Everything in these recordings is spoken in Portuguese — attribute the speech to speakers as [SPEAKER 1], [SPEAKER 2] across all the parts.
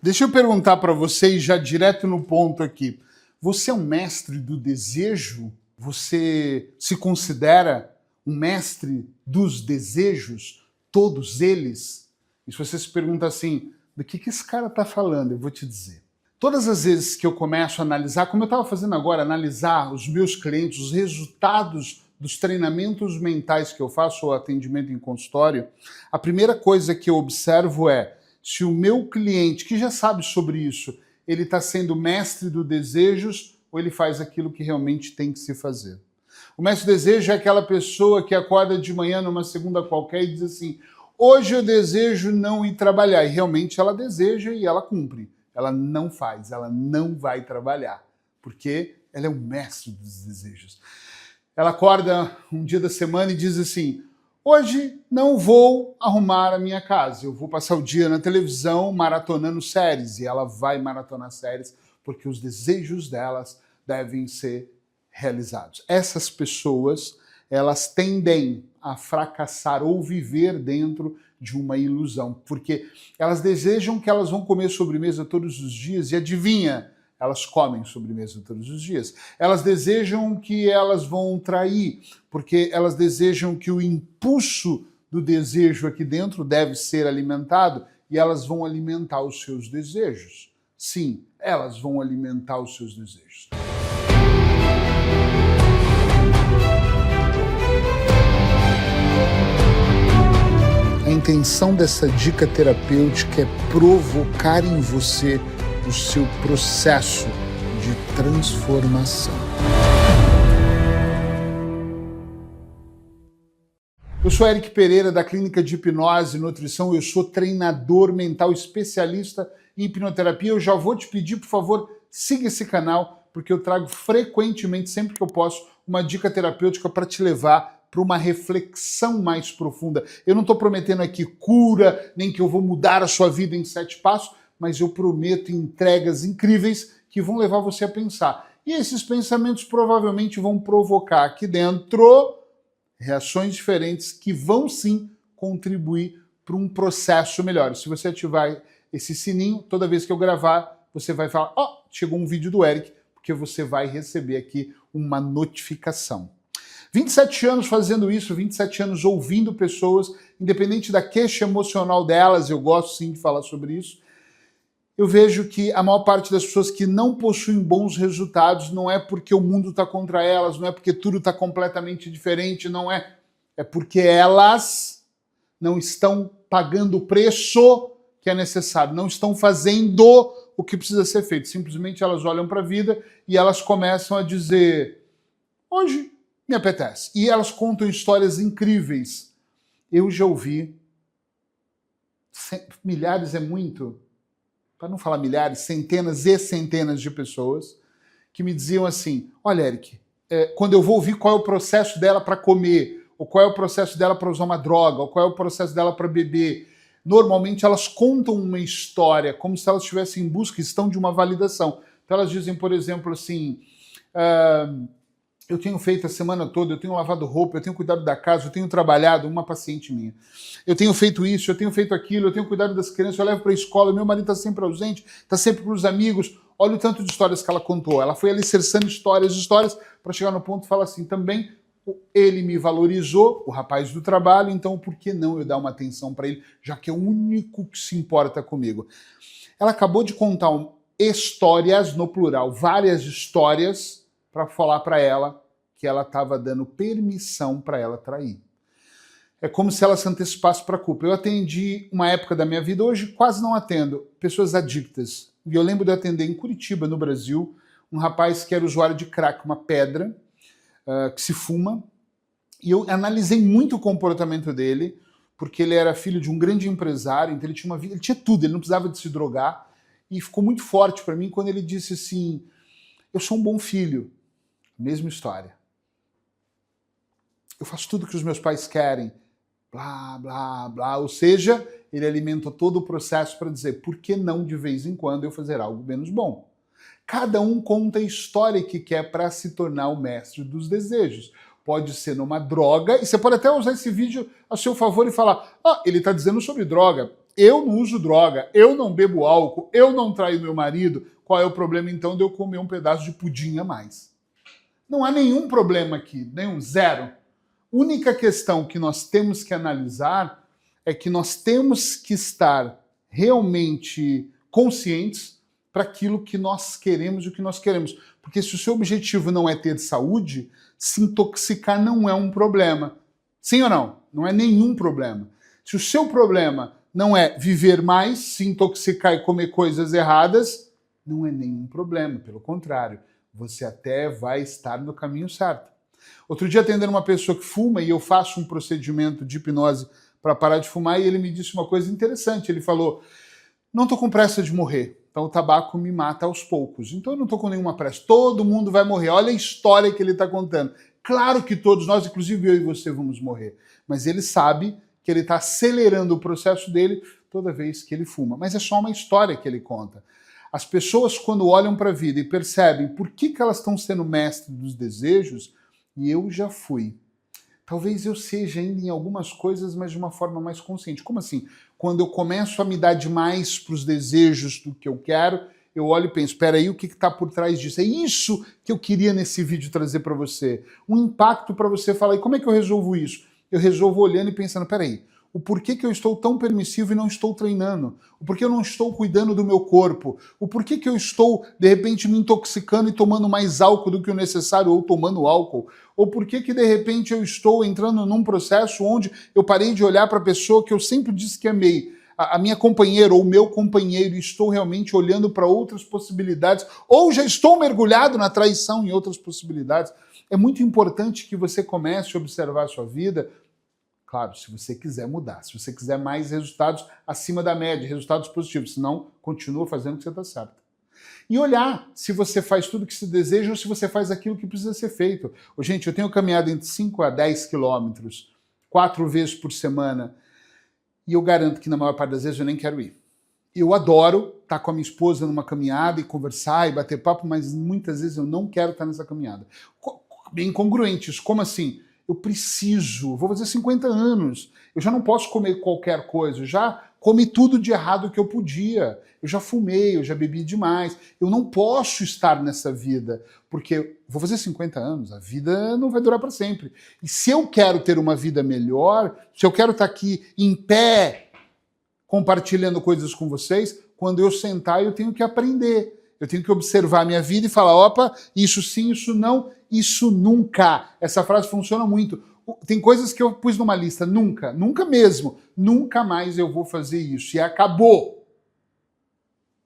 [SPEAKER 1] Deixa eu perguntar para vocês, já direto no ponto aqui. Você é um mestre do desejo? Você se considera um mestre dos desejos? Todos eles? E se você se pergunta assim, do que esse cara está falando? Eu vou te dizer. Todas as vezes que eu começo a analisar, como eu estava fazendo agora, analisar os meus clientes, os resultados dos treinamentos mentais que eu faço, ou atendimento em consultório, a primeira coisa que eu observo é se o meu cliente, que já sabe sobre isso, ele está sendo mestre do desejos ou ele faz aquilo que realmente tem que se fazer. O mestre do desejo é aquela pessoa que acorda de manhã numa segunda qualquer e diz assim, hoje eu desejo não ir trabalhar. E realmente ela deseja e ela cumpre. Ela não faz, ela não vai trabalhar, porque ela é o mestre dos desejos. Ela acorda um dia da semana e diz assim, hoje não vou arrumar a minha casa, eu vou passar o dia na televisão maratonando séries, e ela vai maratonar séries porque os desejos delas devem ser realizados. Essas pessoas, elas tendem a fracassar ou viver dentro de uma ilusão, porque elas desejam que elas vão comer sobremesa todos os dias e adivinha, elas comem sobremesa todos os dias. Elas desejam que elas vão trair, porque elas desejam que o impulso do desejo aqui dentro deve ser alimentado e elas vão alimentar os seus desejos. Sim, elas vão alimentar os seus desejos. A intenção dessa dica terapêutica é provocar em você o seu processo de transformação. Eu sou Eric Pereira, da Clínica de Hipnose e Nutrição. Eu sou treinador mental especialista em hipnoterapia. Eu já vou te pedir, por favor, siga esse canal, porque eu trago frequentemente, sempre que eu posso, uma dica terapêutica para te levar para uma reflexão mais profunda. Eu não estou prometendo aqui cura, nem que eu vou mudar a sua vida em 7 passos, mas eu prometo entregas incríveis que vão levar você a pensar. E esses pensamentos provavelmente vão provocar aqui dentro reações diferentes que vão sim contribuir para um processo melhor. Se você ativar esse sininho, toda vez que eu gravar, você vai falar, ó, chegou um vídeo do Eric, porque você vai receber aqui uma notificação. 27 anos fazendo isso, 27 anos ouvindo pessoas, independente da queixa emocional delas, eu gosto sim de falar sobre isso, eu vejo que a maior parte das pessoas que não possuem bons resultados não é porque o mundo está contra elas, não é porque tudo está completamente diferente, não é. É porque elas não estão pagando o preço que é necessário, não estão fazendo o que precisa ser feito. Simplesmente elas olham para a vida e elas começam a dizer, hoje me apetece. E elas contam histórias incríveis. Eu já ouvi, milhares é muito, para não falar milhares, centenas e centenas de pessoas que me diziam assim, olha, Eric, quando eu vou ouvir qual é o processo dela para comer, ou qual é o processo dela para usar uma droga, ou qual é o processo dela para beber, normalmente elas contam uma história como se elas estivessem em busca, estão de uma validação. Então elas dizem, por exemplo, assim, eu tenho feito a semana toda, eu tenho lavado roupa, eu tenho cuidado da casa, eu tenho trabalhado, uma paciente minha. Eu tenho feito isso, eu tenho feito aquilo, eu tenho cuidado das crianças, eu levo para a escola, meu marido está sempre ausente, está sempre com os amigos. Olha o tanto de histórias que ela contou. Ela foi alicerçando histórias, para chegar no ponto e falar assim, também ele me valorizou, o rapaz do trabalho, então por que não eu dar uma atenção para ele, já que é o único que se importa comigo? Ela acabou de contar histórias, no plural, várias histórias, para falar para ela que ela estava dando permissão para ela trair. É como se ela se antecipasse para a culpa. Eu atendi uma época da minha vida, hoje quase não atendo, pessoas adictas. E eu lembro de atender em Curitiba, no Brasil, um rapaz que era usuário de crack, uma pedra, que se fuma. E eu analisei muito o comportamento dele, porque ele era filho de um grande empresário, então ele tinha uma vida, ele tinha tudo, ele não precisava de se drogar. E ficou muito forte para mim quando ele disse assim, eu sou um bom filho. Mesma história. Eu faço tudo que os meus pais querem. Blá, blá, blá. Ou seja, ele alimenta todo o processo para dizer por que não de vez em quando eu fazer algo menos bom. Cada um conta a história que quer para se tornar o mestre dos desejos. Pode ser numa droga, e você pode até usar esse vídeo a seu favor e falar, ele está dizendo sobre droga. eu não uso droga, eu não bebo álcool, eu não traio meu marido, qual é o problema então de eu comer um pedaço de pudim a mais? Não há nenhum problema aqui, nenhum, zero. Única questão que nós temos que analisar é que nós temos que estar realmente conscientes para aquilo que nós queremos e o que nós queremos. Porque se o seu objetivo não é ter saúde, se intoxicar não é um problema. Sim ou não? Não é nenhum problema. Se o seu problema não é viver mais, se intoxicar e comer coisas erradas, não é nenhum problema. Pelo contrário, você até vai estar no caminho certo. Outro dia, atendendo uma pessoa que fuma, e eu faço um procedimento de hipnose para parar de fumar, e ele me disse uma coisa interessante. Ele falou, não estou com pressa de morrer, então o tabaco me mata aos poucos. Então eu não estou com nenhuma pressa, todo mundo vai morrer. Olha a história que ele está contando. Claro que todos nós, inclusive eu e você, vamos morrer. Mas ele sabe que ele está acelerando o processo dele toda vez que ele fuma. Mas é só uma história que ele conta. As pessoas, quando olham para a vida e percebem por que elas estão sendo mestres dos desejos, e eu já fui. Talvez eu seja ainda em algumas coisas, mas de uma forma mais consciente. Como assim? Quando eu começo a me dar demais para os desejos do que eu quero, eu olho e penso, espera aí, o que está por trás disso? É isso que eu queria nesse vídeo trazer para você. Um impacto para você falar, e como é que eu resolvo isso? Eu resolvo olhando e pensando, espera aí, o porquê que eu estou tão permissivo e não estou treinando? O porquê eu não estou cuidando do meu corpo? O porquê que eu estou, de repente, me intoxicando e tomando mais álcool do que o necessário ou tomando álcool? Ou porquê que, de repente, eu estou entrando num processo onde eu parei de olhar para a pessoa que eu sempre disse que amei, a minha companheira ou o meu companheiro, e estou realmente olhando para outras possibilidades, ou já estou mergulhado na traição em outras possibilidades? É muito importante que você comece a observar a sua vida. Claro, se você quiser mudar, se você quiser mais resultados acima da média, resultados positivos, senão continua fazendo o que você está certo. E olhar se você faz tudo o que se deseja ou se você faz aquilo que precisa ser feito. Gente, eu tenho caminhado entre 5 a 10 quilômetros, 4 vezes por semana, e eu garanto que na maior parte das vezes eu nem quero ir. Eu adoro estar com a minha esposa numa caminhada e conversar e bater papo, mas muitas vezes eu não quero estar nessa caminhada. Bem incongruentes, como assim? Eu preciso, vou fazer 50 anos, eu já não posso comer qualquer coisa, eu já comi tudo de errado que eu podia, eu já fumei, eu já bebi demais, eu não posso estar nessa vida, porque vou fazer 50 anos, a vida não vai durar para sempre. E se eu quero ter uma vida melhor, se eu quero estar aqui em pé, compartilhando coisas com vocês, quando eu sentar eu tenho que aprender. Eu tenho que observar a minha vida e falar, opa, isso sim, isso não, isso nunca. Essa frase funciona muito. Tem coisas que eu pus numa lista, nunca, nunca mesmo, nunca mais eu vou fazer isso. E acabou.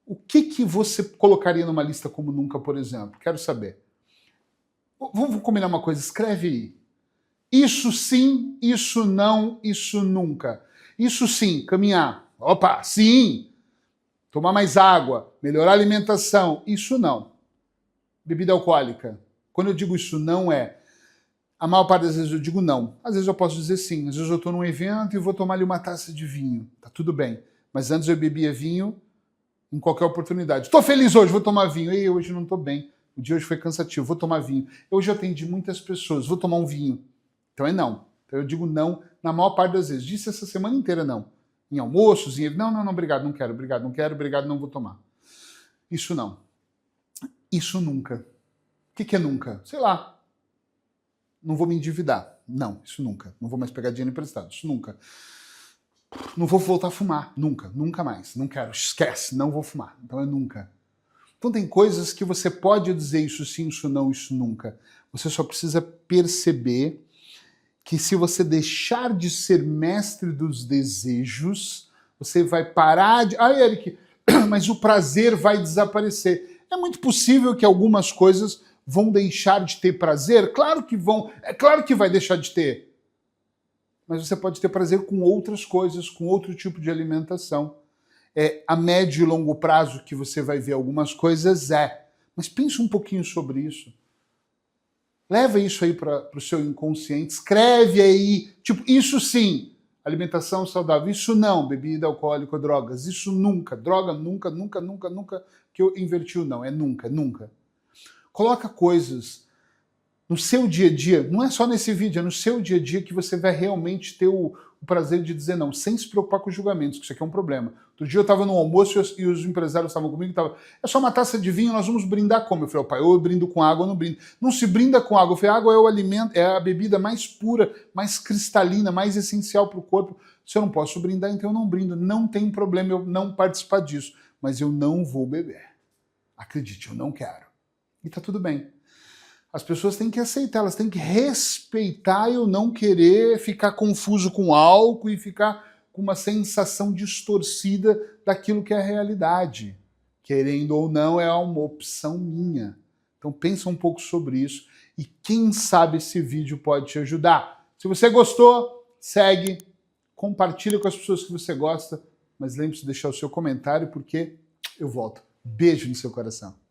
[SPEAKER 1] O que você colocaria numa lista como nunca, por exemplo? Quero saber. Vamos combinar uma coisa, escreve aí. Isso sim, isso não, isso nunca. Isso sim, caminhar. Opa, sim. Tomar mais água, melhorar a alimentação, isso não. Bebida alcoólica. Quando eu digo isso não a maior parte das vezes eu digo não. Às vezes eu posso dizer sim. Às vezes eu estou num evento e vou tomar ali uma taça de vinho. Tá tudo bem. Mas antes eu bebia vinho em qualquer oportunidade. Estou feliz hoje, vou tomar vinho. Ei, hoje não estou bem. O dia hoje foi cansativo, vou tomar vinho. Hoje eu atendi muitas pessoas, vou tomar um vinho. Então é não. Então eu digo não na maior parte das vezes. Disse essa semana inteira não. Em almoços, não, obrigado, não quero, obrigado, não vou tomar. Isso não. Isso nunca. O que é nunca? Sei lá. Não vou me endividar. Não, isso nunca. Não vou mais pegar dinheiro emprestado. Isso nunca. Não vou voltar a fumar. Nunca, nunca mais. Não quero. Esquece, não vou fumar. Então é nunca. Então tem coisas que você pode dizer isso sim, isso não, isso nunca. Você só precisa perceber que se você deixar de ser mestre dos desejos, você vai parar de... Ah, Eric, mas o prazer vai desaparecer. É muito possível que algumas coisas vão deixar de ter prazer? Claro que vão. É claro que vai deixar de ter. Mas você pode ter prazer com outras coisas, com outro tipo de alimentação. A médio e longo prazo que você vai ver algumas coisas, Mas pense um pouquinho sobre isso. Leva isso aí para o seu inconsciente, escreve aí, tipo, isso sim, alimentação saudável, isso não, bebida alcoólica, drogas, isso nunca, droga nunca, nunca, que eu inverti o não, é nunca, nunca. Coloca coisas no seu dia a dia, não é só nesse vídeo, é no seu dia a dia que você vai realmente ter o prazer de dizer não, sem se preocupar com os julgamentos, que isso aqui é um problema. Outro dia eu estava no almoço e os empresários estavam comigo e estavam, é só uma taça de vinho, nós vamos brindar como? Eu falei, pai, ou eu brindo com água ou não brindo. Não se brinda com água. Eu falei, água é o alimento, é a bebida mais pura, mais cristalina, mais essencial para o corpo. Se eu não posso brindar, então eu não brindo. Não tem problema eu não participar disso, mas eu não vou beber. Acredite, eu não quero. E tá tudo bem. As pessoas têm que aceitar, elas têm que respeitar eu não querer ficar confuso com álcool e ficar com uma sensação distorcida daquilo que é a realidade. Querendo ou não, é uma opção minha. Então pensa um pouco sobre isso e quem sabe esse vídeo pode te ajudar. Se você gostou, segue, compartilha com as pessoas que você gosta, mas lembre-se de deixar o seu comentário porque eu volto. Beijo no seu coração.